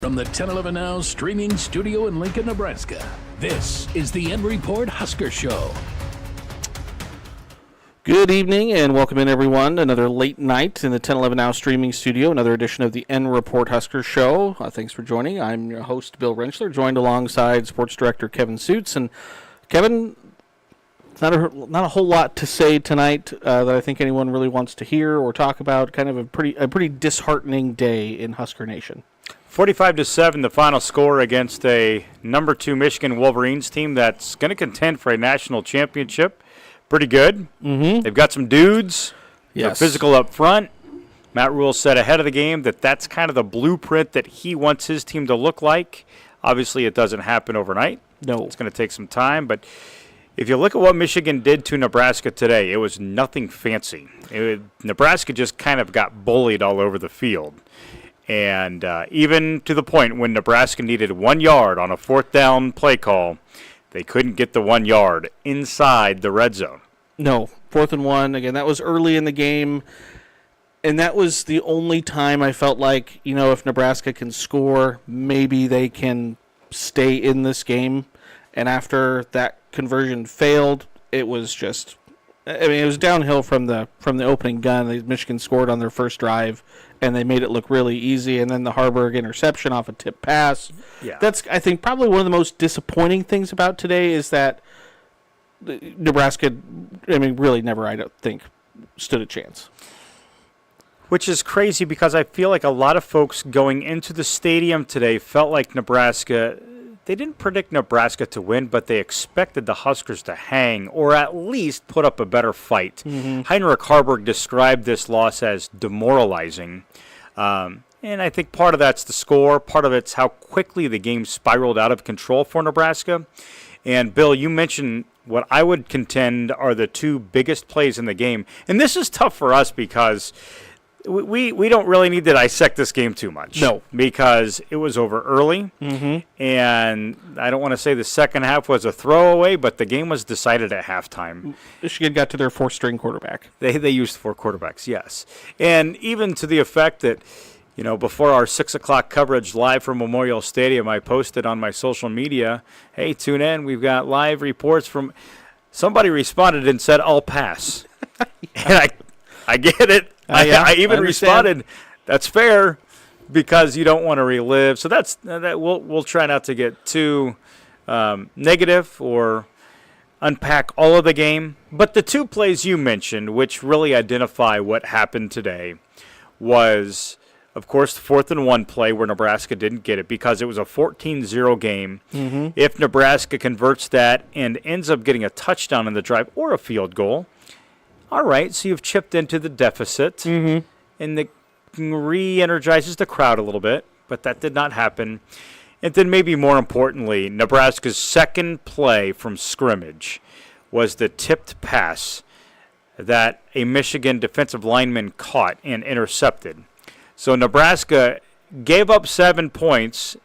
From the 1011 Now streaming studio in Lincoln, Nebraska, this is the REPORT Husker Show. Good evening and welcome in, everyone. Another late night in the 1011 Now streaming studio, another edition of the REPORT Husker Show. Thanks for joining. I'm your host, Bill Rentschler, joined alongside Sports Director Kevin Sjuts. And Kevin, not a whole lot to say tonight that I think anyone really wants to hear or talk about. Kind of a pretty disheartening day in Husker Nation. 45-7, the final score against a number 2 Michigan Wolverines team that's going to contend for a national championship. Pretty good. Mm-hmm. They've got some dudes. Yes. They're physical up front. Matt Rule said ahead of the game that that's kind of the blueprint that he wants his team to look like. Obviously, it doesn't happen overnight. No. It's going to take some time. But if you look at what Michigan did to Nebraska today, it was nothing fancy. Nebraska just kind of got bullied all over the field. And even to the point when Nebraska needed 1 yard on a fourth down play call, they couldn't get the 1 yard inside the red zone. No, 4th and 1. Again, that was early in the game. And that was the only time I felt like, if Nebraska can score, maybe they can stay in this game. And after that conversion failed, it was just, it was downhill from the opening gun. Michigan scored on their first drive, and they made it look really easy. And then the Harburg interception off a tip pass. Yeah. That's, I think, probably one of the most disappointing things about today is that Nebraska, really never, I don't think, stood a chance. Which is crazy because I feel like a lot of folks going into the stadium today felt like Nebraska, they didn't predict Nebraska to win, but they expected the Huskers to hang or at least put up a better fight. Mm-hmm. Heinrich Harburg described this loss as demoralizing. And I think part of that's the score. Part of it's how quickly the game spiraled out of control for Nebraska. And, Bill, you mentioned what I would contend are the two biggest plays in the game. And this is tough for us because we don't really need to dissect this game too much. No. Because it was over early. Mm-hmm. And I don't want to say the second half was a throwaway, but the game was decided at halftime. Michigan got to their fourth-string quarterback. They used 4 quarterbacks, yes. And even to the effect that, before our 6 o'clock coverage live from Memorial Stadium, I posted on my social media, hey, tune in. We've got live reports from – somebody responded and said, I'll pass. And I get it. I even responded, that's fair, because you don't want to relive. So that we'll try not to get too negative or unpack all of the game. But the 2 plays you mentioned, which really identify what happened today, was, of course, the 4th and 1 play where Nebraska didn't get it because it was a 14-0 game. Mm-hmm. If Nebraska converts that and ends up getting a touchdown in the drive or a field goal, all right, so you've chipped into the deficit, mm-hmm. and it re-energizes the crowd a little bit, but that did not happen. And then maybe more importantly, Nebraska's second play from scrimmage was the tipped pass that a Michigan defensive lineman caught and intercepted. So Nebraska gave up 7 points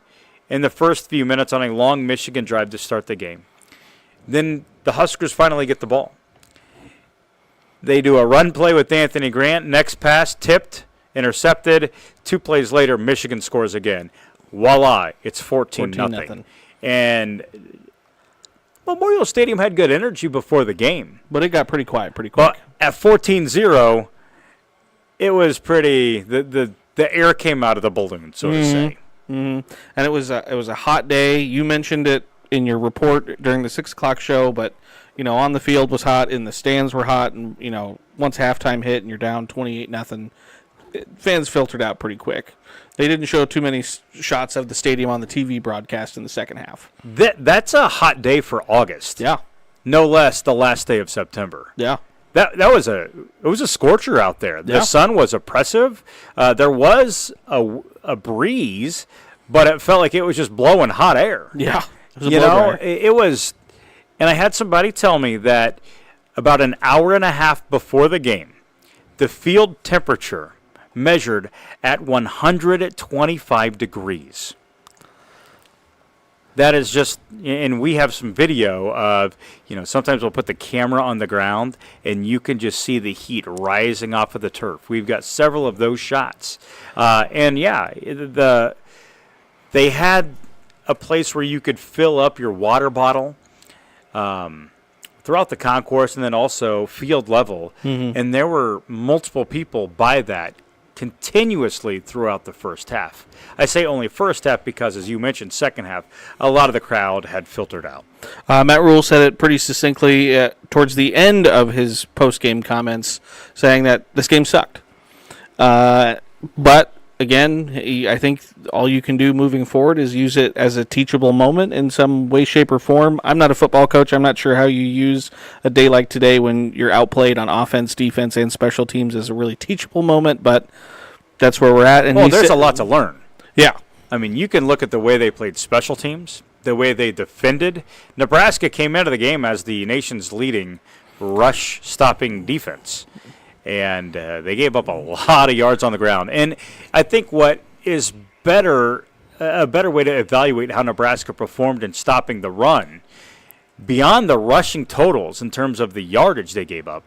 in the first few minutes on a long Michigan drive to start the game. Then the Huskers finally get the ball. They do a run play with Anthony Grant. Next pass, tipped, intercepted. 2 plays later, Michigan scores again. Voila, it's 14-0. And Memorial Stadium had good energy before the game. But it got pretty quiet pretty quick. But at 14-0, it was pretty the air came out of the balloon, so to say. Mm-hmm. And it was a hot day. You mentioned it in your report during the 6 o'clock show, but on the field was hot, and the stands were hot, and, once halftime hit and you're down 28-0, fans filtered out pretty quick. They didn't show too many shots of the stadium on the TV broadcast in the second half. That's a hot day for August. Yeah. No less the last day of September. Yeah. It was a scorcher out there. The sun was oppressive. There was a breeze, but it felt like it was just blowing hot air. Yeah. It was. And I had somebody tell me that about an hour and a half before the game, the field temperature measured at 125 degrees. That is just, and we have some video of, sometimes we'll put the camera on the ground and you can just see the heat rising off of the turf. We've got several of those shots. And yeah, They had a place where you could fill up your water bottle throughout the concourse and then also field level. And there were multiple people by that continuously throughout the first half. I say only first half because, as you mentioned, second half, a lot of the crowd had filtered out. Matt Rule said it pretty succinctly towards the end of his post-game comments, saying that this game sucked. But, again, I think all you can do moving forward is use it as a teachable moment in some way, shape, or form. I'm not a football coach. I'm not sure how you use a day like today when you're outplayed on offense, defense, and special teams as a really teachable moment, but that's where we're at. And there's a lot to learn. Yeah. I mean, you can look at the way they played special teams, the way they defended. Nebraska came into the game as the nation's leading rush-stopping defense, and they gave up a lot of yards on the ground. And I think what is a better way to evaluate how Nebraska performed in stopping the run, beyond the rushing totals in terms of the yardage they gave up,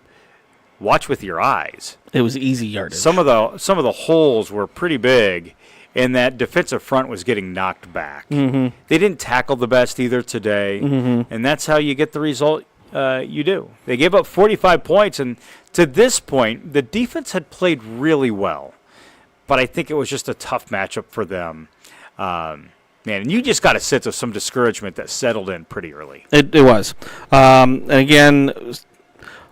watch with your eyes. It was easy yardage. Some of the holes were pretty big, and that defensive front was getting knocked back. They didn't tackle the best either today, and that's how you get the result you do. They gave up 45 points, and to this point, the defense had played really well, but I think it was just a tough matchup for them. Man, and you just got a sense of some discouragement that settled in pretty early. It was. And again,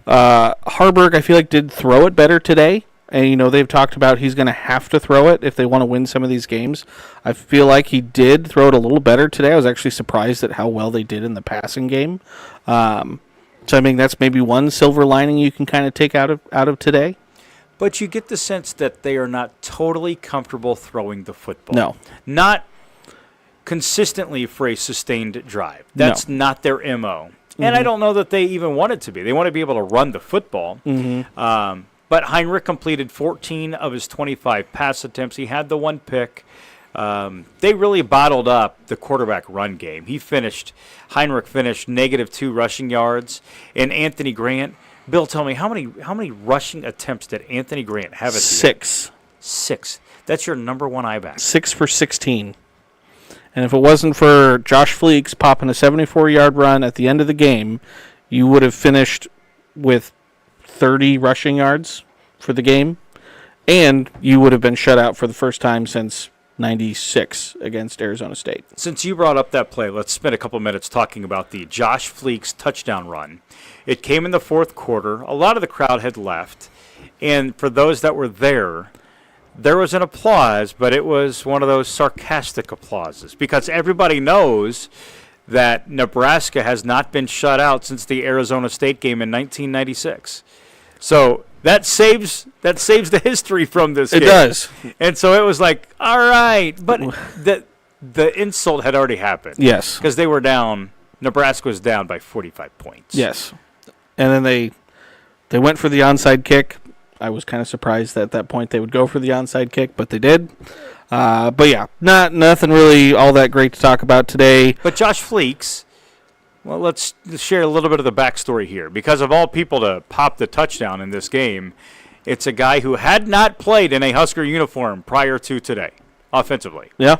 Harburg, I feel like, did throw it better today. And, they've talked about he's going to have to throw it if they want to win some of these games. I feel like he did throw it a little better today. I was actually surprised at how well they did in the passing game. So, I mean, that's maybe one silver lining you can kind of take out of today. But you get the sense that they are not totally comfortable throwing the football. No. Not consistently for a sustained drive. That's not their MO. And I don't know that they even want it to be. They want to be able to run the football. But Heinrich completed 14 of his 25 pass attempts. He had the one pick. They really bottled up the quarterback run game. Heinrich finished -2 rushing yards. And Anthony Grant, Bill, tell me, how many rushing attempts did Anthony Grant have at the end? 6. That's your number one eye-back. 6 for 16. And if it wasn't for Josh Fleeks popping a 74-yard run at the end of the game, you would have finished with 30 rushing yards for the game, and you would have been shut out for the first time since 96 against Arizona State. Since you brought up that play, let's spend a couple minutes talking about the Josh Fleeks touchdown run. It came in the fourth quarter. A lot of the crowd had left, and for those that were there was an applause, but it was one of those sarcastic applauses because everybody knows that Nebraska has not been shut out since the Arizona State game in 1996. So that saves the history from this game. It does. And so it was like, all right. But the insult had already happened. Yes. Because they were down. Nebraska was down by 45 points. Yes. And then they went for the onside kick. I was kind of surprised that at that point they would go for the onside kick, but they did. But yeah, nothing really all that great to talk about today. But Josh Fleeks, well, let's share a little bit of the backstory here. Because of all people to pop the touchdown in this game, it's a guy who had not played in a Husker uniform prior to today, offensively. Yeah.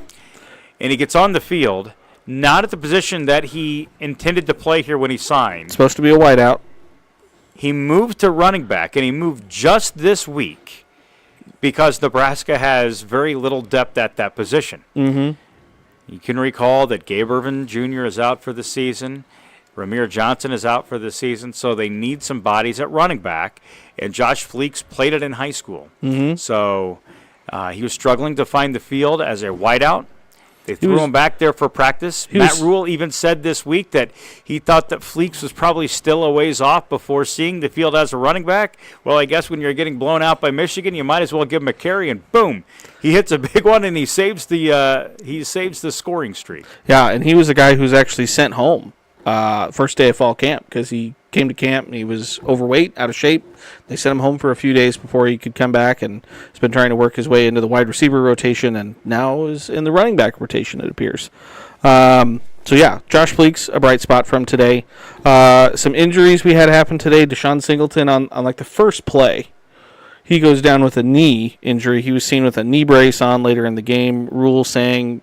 And he gets on the field, not at the position that he intended to play here when he signed. It's supposed to be a wideout. He moved to running back, and he moved just this week because Nebraska has very little depth at that position. You can recall that Gabe Irvin Jr. is out for the season. Ramir Johnson is out for the season, so they need some bodies at running back, and Josh Fleeks played it in high school. So he was struggling to find the field as a wideout. They threw him back there for practice. Matt Rule even said this week that he thought that Fleeks was probably still a ways off before seeing the field as a running back. Well, I guess when you're getting blown out by Michigan, you might as well give him a carry, and boom, he hits a big one, and he saves the scoring streak. Yeah, and he was a guy who's actually sent home first day of fall camp because he came to camp and he was overweight, out of shape. They sent him home for a few days before he could come back, and he's been trying to work his way into the wide receiver rotation and now is in the running back rotation, it appears. So, yeah, Josh Fleeks, a bright spot from today. Some injuries we had happen today. Deshaun Singleton on like the first play. He goes down with a knee injury. He was seen with a knee brace on later in the game. Rule saying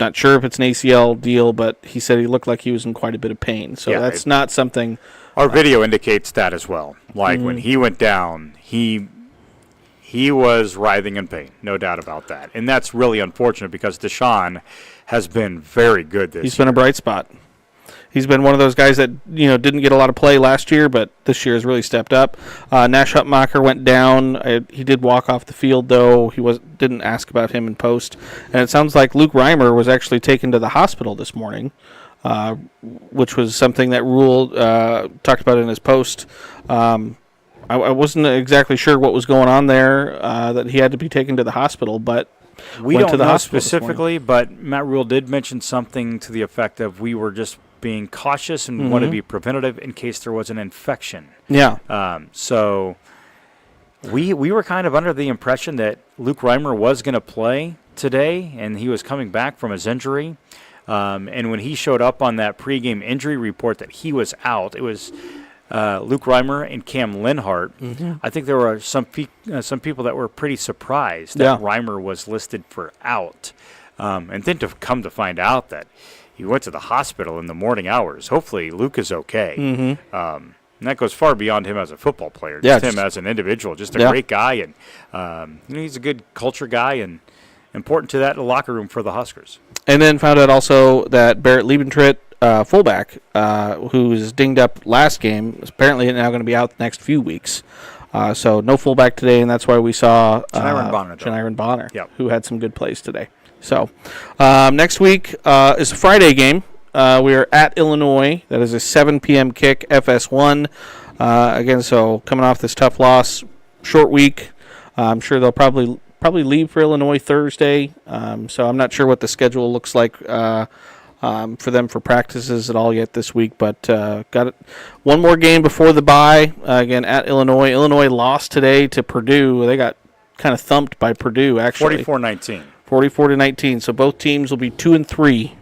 not sure if it's an ACL deal, but he said he looked like he was in quite a bit of pain. So that's not something. Our video indicates that as well. Like when he went down, he was writhing in pain, no doubt about that. And that's really unfortunate because Deshaun has been very good this year. He's been a bright spot. He's been one of those guys that didn't get a lot of play last year, but this year has really stepped up. Nash Hutmacher went down. He did walk off the field, though. Didn't ask about him in post. And it sounds like Luke Reimer was actually taken to the hospital this morning, which was something that Rule talked about in his post. I wasn't exactly sure what was going on there, that he had to be taken to the hospital, but we don't know specifically, but Matt Rule did mention something to the effect of we were just being cautious and want to be preventative in case there was an infection. Yeah. So we were kind of under the impression that Luke Reimer was going to play today, and he was coming back from his injury. And when he showed up on that pregame injury report that he was out, it was Luke Reimer and Cam Linhart. I think there were some people that were pretty surprised that Reimer was listed for out. And then to come to find out that he went to the hospital in the morning hours. Hopefully Luke is okay. And that goes far beyond him as a football player. Just him as an individual, just a great guy. And he's a good culture guy and important to that locker room for the Huskers. And then found out also that Barrett Liebentritt, fullback, who was dinged up last game, is apparently now going to be out the next few weeks. So no fullback today, and that's why we saw Janiron Bonner, who had some good plays today. So next week is a Friday game. We are at Illinois. That is a 7 p.m. kick, FS1. Again, so coming off this tough loss, short week. I'm sure they'll probably leave for Illinois Thursday. So I'm not sure what the schedule looks like for them for practices at all yet this week. But got one more game before the bye. Again, at Illinois. Illinois lost today to Purdue. They got kind of thumped by Purdue, actually. 44-19. 44-19. So both teams will be 2-3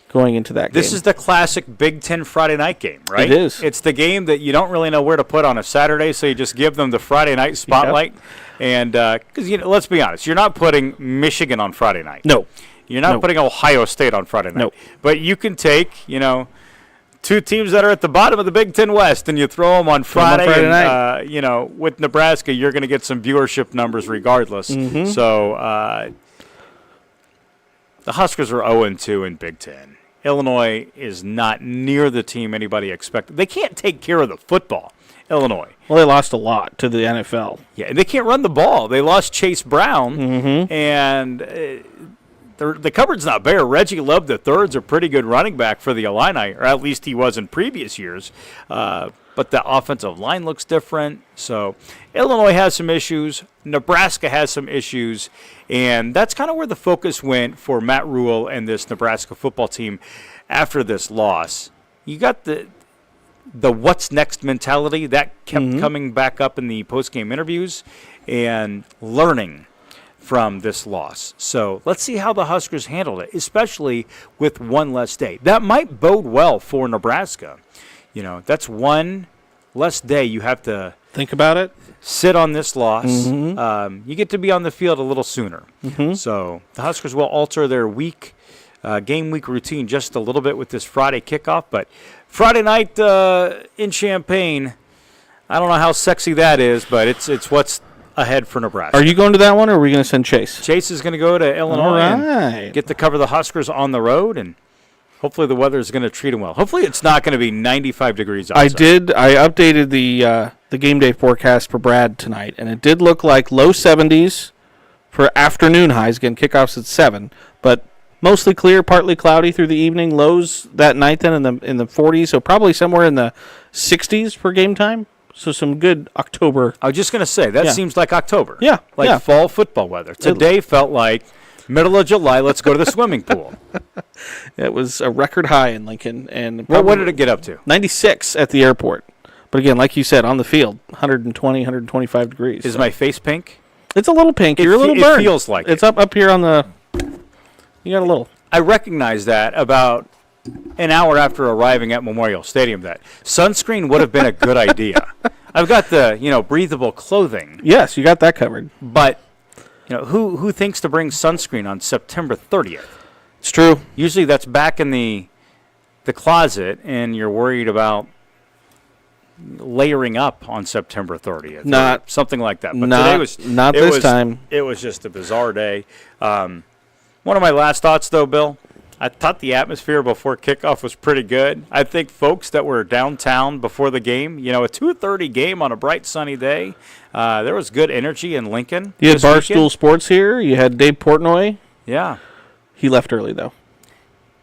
going into that game. This is the classic Big Ten Friday night game, right? It is. It's the game that you don't really know where to put on a Saturday, so you just give them the Friday night spotlight. And because let's be honest, you're not putting Michigan on Friday night. No. You're not putting Ohio State on Friday night. No. But you can take, two teams that are at the bottom of the Big Ten West, and you throw them on Friday night. With Nebraska, you're going to get some viewership numbers regardless. So the Huskers are 0-2 in Big Ten. Illinois is not near the team anybody expected. They can't take care of the football, Illinois. Well, they lost a lot to the NFL. Yeah, and they can't run the ball. They lost Chase Brown, and the cupboard's not bare. Reggie Love III's a pretty good running back for the Illini, or at least he was in previous years. But the offensive line looks different. So Illinois has some issues. Nebraska has some issues. And that's kind of where the focus went for Matt Rule and this Nebraska football team after this loss. You got the what's next mentality. That kept coming back up in the post-game interviews and learning from this loss. So let's see how the Huskers handled it, especially with one less day. That might bode well for Nebraska. That's one less day you have to think about it. Sit on this loss. You get to be on the field a little sooner. So the Huskers will alter their game week routine just a little bit with this Friday kickoff. But Friday night in Champaign, I don't know how sexy that is, but it's what's ahead for Nebraska. Are you going to that one, or are we going to send Chase? Chase is going to go to Illinois and get to cover the Huskers on the road, and hopefully the weather is going to treat him well. Hopefully it's not going to be 95 degrees outside. I updated the game day forecast for Brad tonight, and it did look like low 70s for afternoon highs. Again, kickoffs at 7, but mostly clear, partly cloudy through the evening. Lows that night then in the 40s, so probably somewhere in the 60s for game time. So some good October. I was just going to say, that seems like October. Yeah. Like fall football weather. Today felt like middle of July, let's go to the swimming pool. It was a record high in Lincoln. And what did it get up to? 96 at the airport. But again, like you said, on the field, 120, 125 degrees. Is my face pink? It's a little pink. You're a little burned. It feels like it's up here on the... You got a little... I recognize that about an hour after arriving at Memorial Stadium that sunscreen would have been a good idea. I've got the, breathable clothing. Yes, you got that covered. But, who thinks to bring sunscreen on September 30th? It's going to be 90 degrees outside. Yeah, 90 degrees. So It's true. Usually that's back in the closet, and you're worried about layering up on September 30th. Not something like that. But not, today was not this time. It was just a bizarre day. One of my last thoughts, though, Bill, I thought the atmosphere before kickoff was pretty good. I think folks that were downtown before the game, a 2:30 game on a bright sunny day, there was good energy in Lincoln. You had Barstool Sports here. You had Dave Portnoy. Yeah. He left early, though.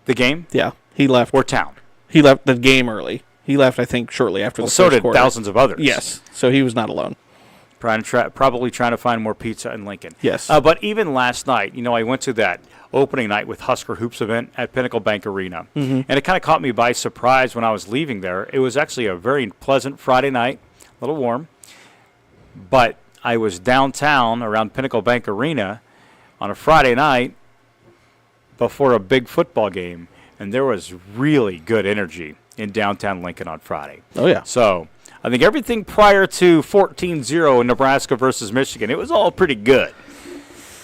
The game? Yeah, he left. Or town? He left the game early. He left, I think, shortly after the first quarter. So did thousands of others. Yes, so he was not alone. Probably trying to find more pizza in Lincoln. Yes. But even last night, I went to that opening night with Husker Hoops event at Pinnacle Bank Arena. Mm-hmm. And it kind of caught me by surprise when I was leaving there. It was actually a very pleasant Friday night, a little warm. But I was downtown around Pinnacle Bank Arena on a Friday night before a big football game, and there was really good energy in downtown Lincoln on Friday. Oh, yeah. So I think everything prior to 14-0 in Nebraska versus Michigan, it was all pretty good.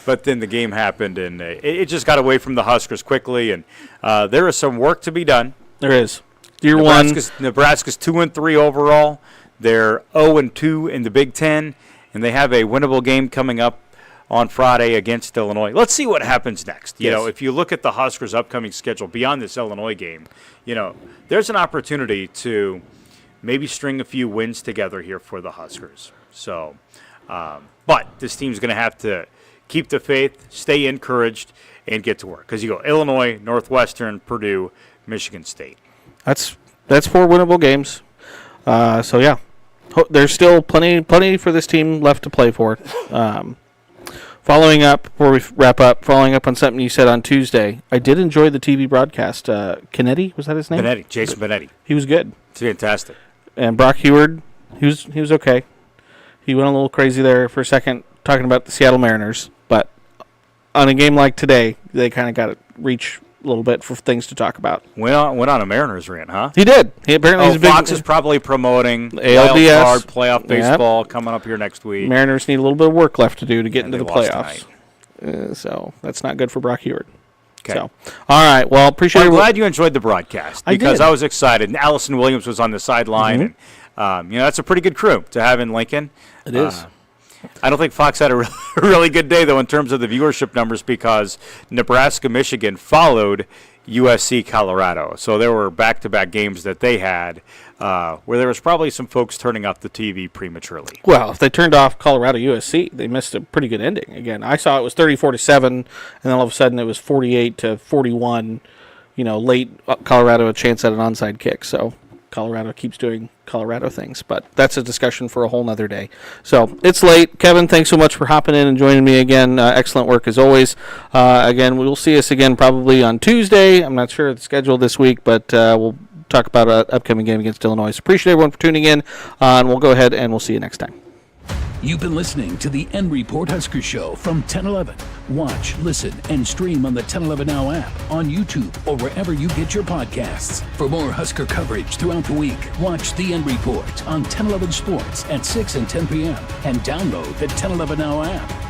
But then the game happened, and it just got away from the Huskers quickly, and there is some work to be done. There is. Nebraska's 2-3 overall. They're 0-2 in the Big Ten, and they have a winnable game coming up on Friday against Illinois. Let's see what happens next. You know, if you look at the Huskers' upcoming schedule beyond this Illinois game, there's an opportunity to maybe string a few wins together here for the Huskers. So, but this team's going to have to keep the faith, stay encouraged, and get to work. Because you go Illinois, Northwestern, Purdue, Michigan State. That's 4 winnable games. So, yeah. There's still plenty for this team left to play for. Following up, before we wrap up, following up on something you said on Tuesday, I did enjoy the TV broadcast. Kennedy, was that his name? Benetti, Jason Benetti. He was good. It's fantastic. And Brock Heward, he was okay. He went a little crazy there for a second talking about the Seattle Mariners. But on a game like today, they kind of got to reach a little bit for things to talk about. Went on a Mariners rant, huh? He did. He apparently he's Fox is probably promoting ALDS wild card playoff baseball coming up here next week. Mariners need a little bit of work left to do to get into the playoffs. So that's not good for Brock Heward. Okay. So, all right. Well, appreciate it. I'm glad you enjoyed the broadcast because I was excited. And Allison Williams was on the sideline, and that's a pretty good crew to have in Lincoln. It is. I don't think Fox had a really good day, though, in terms of the viewership numbers because Nebraska, Michigan followed USC, Colorado. So there were back-to-back games that they had where there was probably some folks turning off the TV prematurely. Well, if they turned off Colorado, USC, they missed a pretty good ending. Again, I saw it was 34-7, and then all of a sudden it was 48-41. Late Colorado a chance at an onside kick. So Colorado keeps doing Colorado things, but that's a discussion for a whole nother day. So it's late. Kevin, thanks so much for hopping in and joining me again. Excellent work as always. Again, we'll see us again probably on Tuesday. I'm not sure of the schedule this week, but we'll talk about an upcoming game against Illinois. So appreciate everyone for tuning in, and we'll go ahead and we'll see you next time. You've been listening to the REPORT Husker Show from 1011. Watch, listen, and stream on the 1011 Now app, on YouTube, or wherever you get your podcasts. For more Husker coverage throughout the week, watch the REPORT on 1011 Sports at 6 and 10 p.m. and download the 1011 Now app.